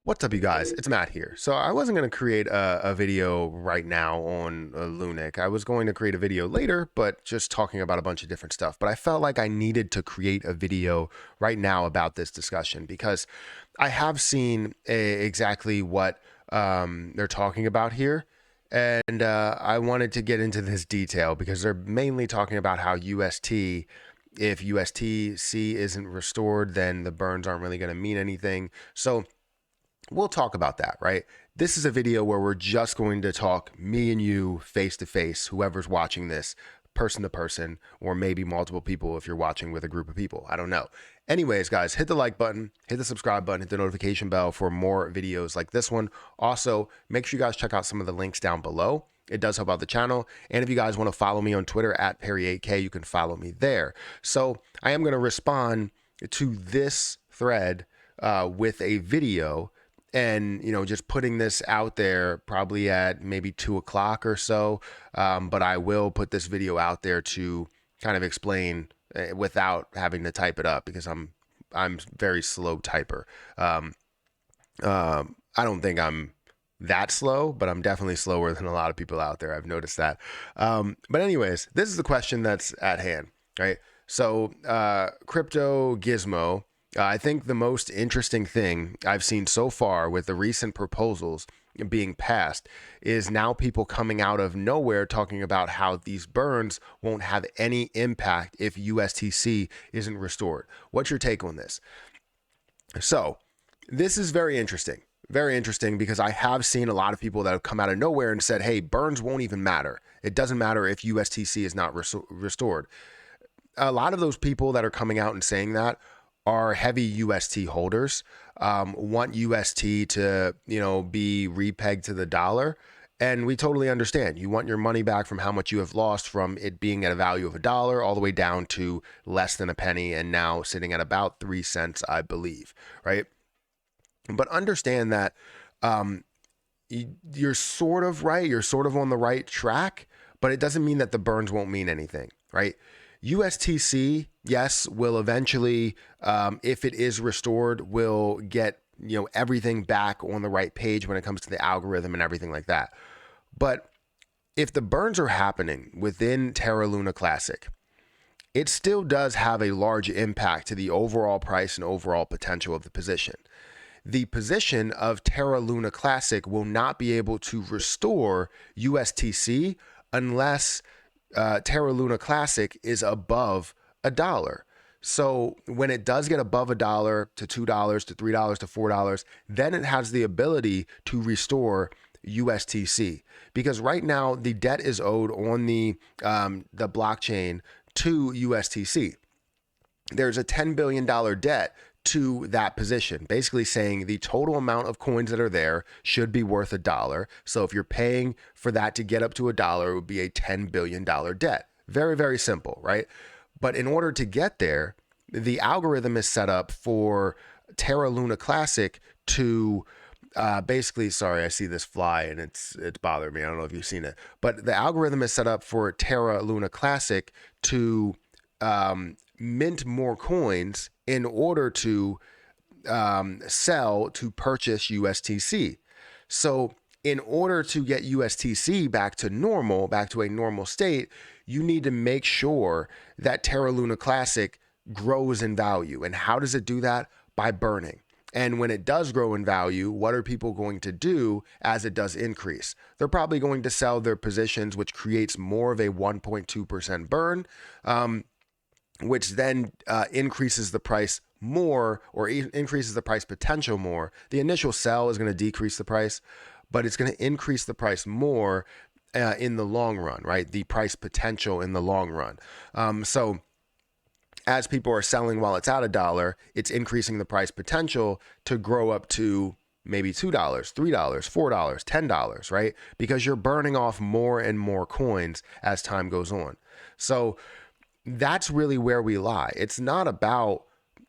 What's up, you guys? It's Matt here. So I wasn't going to create a video right now on Lunic. I was going to create a video later, but just talking about a bunch of different stuff. But I felt like I needed to create a video right now about this discussion because I have seen exactly what they're talking about here. And I wanted to get into this detail because they're mainly talking about how UST, if USTC isn't restored, then the burns aren't really going to mean anything. So we'll talk about that, right? This is a video where we're just going to talk, me and you, face to face, whoever's watching this, person to person, or maybe multiple people if you're watching with a group of people. I don't know. Anyways, guys, hit the like button, hit the subscribe button, hit the notification bell for more videos like this one. Also, make sure you guys check out some of the links down below. It does help out the channel. And if you guys want to follow me on Twitter at Perry8K, you can follow me there. So I am going to respond to this thread with a video, and just putting this out there probably at maybe 2 o'clock or so, but I will put this video out there to kind of explain without having to type it up because I'm very slow typer. I don't think I'm that slow, but I'm definitely slower than a lot of people out there. I've noticed that. But anyways, this is the question that's at hand, right? So Crypto Gizmo, I think the most interesting thing I've seen so far with the recent proposals being passed is now people coming out of nowhere talking about how these burns won't have any impact if USTC isn't restored. What's your take on this? So this is very interesting. Very interesting because I have seen a lot of people that have come out of nowhere and said, hey, burns won't even matter. It doesn't matter if USTC is not restored. A lot of those people that are coming out and saying that are heavy UST holders, want UST to, be repegged to the dollar. And we totally understand. You want your money back from how much you have lost from it being at a value of $1 all the way down to less than a penny and now sitting at about 3 cents, I believe, right? But understand that you're sort of right. You're sort of on the right track, but it doesn't mean that the burns won't mean anything, right? USTC, yes, will eventually, if it is restored, will get everything back on the right page when it comes to the algorithm and everything like that. But if the burns are happening within Terra Luna Classic, it still does have a large impact to the overall price and overall potential of the position. The position of Terra Luna Classic will not be able to restore USTC unless Terra Luna Classic is above $1. So when it does get above $1 to $2 to $3 to $4, then it has the ability to restore USTC, because right now the debt is owed on the blockchain to USTC. There's a $10 billion debt to that position, basically saying the total amount of coins that are there should be worth $1. So if you're paying for that to get up to $1, it would be a $10 billion debt. Very, very simple, right? But in order to get there, the algorithm is set up for Terra Luna Classic to basically, sorry, I see this fly and it's bothered me. I don't know if you've seen it, but the algorithm is set up for Terra Luna Classic to mint more coins in order to sell to purchase USTC. So in order to get USTC back to normal, back to a normal state, you need to make sure that Terra Luna Classic grows in value. And how does it do that? By burning. And when it does grow in value, what are people going to do as it does increase? They're probably going to sell their positions, which creates more of a 1.2% burn, which then increases the price more, or increases the price potential more. The initial sell is going to decrease the price, but it's going to increase the price more in the long run, right? The price potential in the long run. So as people are selling while it's at $1, it's increasing the price potential to grow up to maybe $2, $3, $4, $10, right? Because you're burning off more and more coins as time goes on. So that's really where we lie. It's not about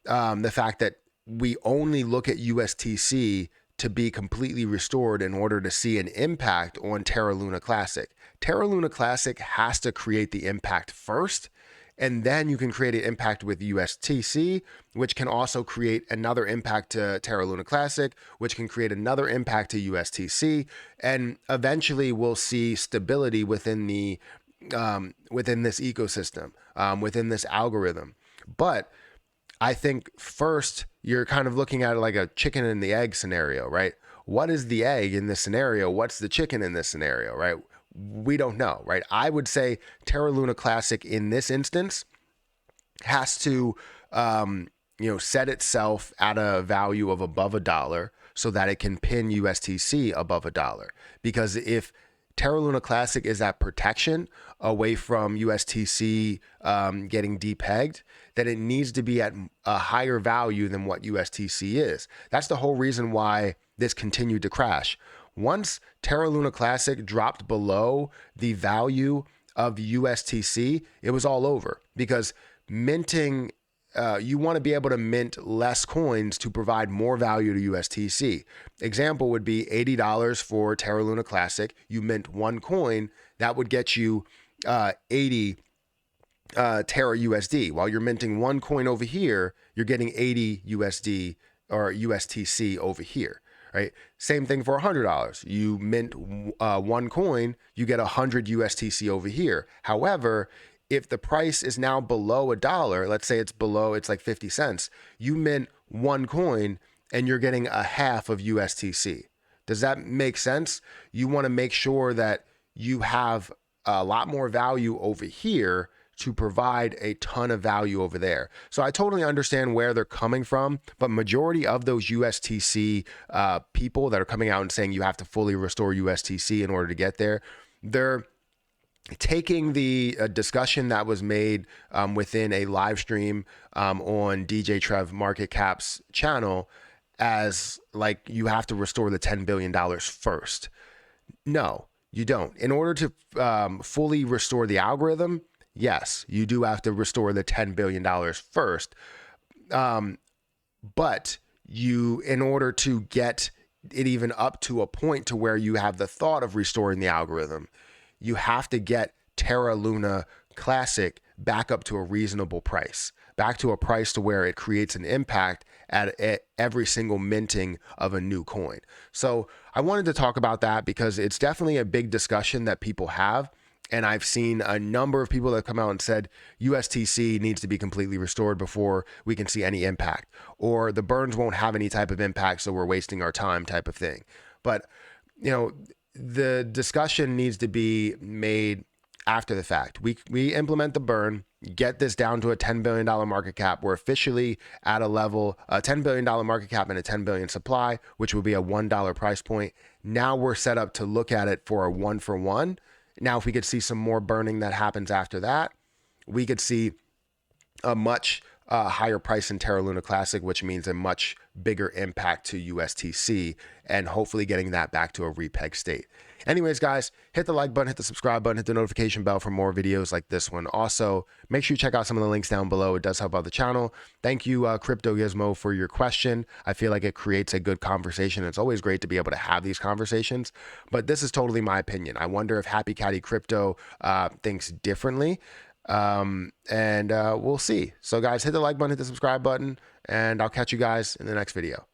the fact that we only look at USTC to be completely restored in order to see an impact on Terra Luna Classic. Terra Luna Classic has to create the impact first, And then you can create an impact with USTC, which can also create another impact to Terra Luna Classic, which can create another impact to USTC. And eventually we'll see stability within the within this ecosystem, within this algorithm. But I think first you're kind of looking at it like a chicken and the egg scenario, right? What is the egg in this scenario? What's the chicken in this scenario, right? We don't know, right? I would say Terra Luna Classic in this instance has to, set itself at a value of above $1 so that it can pin USTC above $1. Because if Terra Luna Classic is that protection away from USTC getting depegged, then it needs to be at a higher value than what USTC is. That's the whole reason why this continued to crash. Once Terra Luna Classic dropped below the value of USTC, it was all over, because minting, you want to be able to mint less coins to provide more value to USTC. Example would be $80 for Terra Luna Classic. You mint one coin, that would get you 80 Terra USD. While you're minting one coin over here, you're getting 80 USD or USTC over here, right? Same thing for $100. You mint one coin, you get 100 USTC over here. However, if the price is now below $1, let's say it's like 50 cents, you mint one coin and you're getting a half of USTC. Does that make sense? You want to make sure that you have a lot more value over here to provide a ton of value over there. So I totally understand where they're coming from, but majority of those USTC people that are coming out and saying you have to fully restore USTC in order to get there, they're taking the discussion that was made within a live stream on DJ Trev Market Cap's channel as like you have to restore the $10 billion first. No, you don't. In order to fully restore the algorithm, yes, you do have to restore the $10 billion first. But in order to get it even up to a point to where you have the thought of restoring the algorithm, you have to get Terra Luna Classic back up to a reasonable price, back to a price to where it creates an impact at every single minting of a new coin. So I wanted to talk about that because it's definitely a big discussion that people have. And I've seen a number of people that come out and said USTC needs to be completely restored before we can see any impact, or the burns won't have any type of impact, so we're wasting our time type of thing. But, the discussion needs to be made after the fact. We implement the burn, get this down to a $10 billion market cap. We're officially at a level, a $10 billion market cap and a 10 billion supply, which will be a $1 price point. Now we're set up to look at it for a 1-for-1. Now, if we could see some more burning that happens after that, we could see a much higher price in Terra Luna Classic, which means a much bigger impact to USTC and hopefully getting that back to a repeg state. Anyways, guys, hit the like button, hit the subscribe button, hit the notification bell for more videos like this one. Also, make sure you check out some of the links down below. It does help out the channel. Thank you, Crypto Gizmo, for your question. I feel like it creates a good conversation. It's always great to be able to have these conversations, but this is totally my opinion. I wonder if Happy Caddy Crypto thinks differently. We'll see. So guys, hit the like button, hit the subscribe button, and I'll catch you guys in the next video.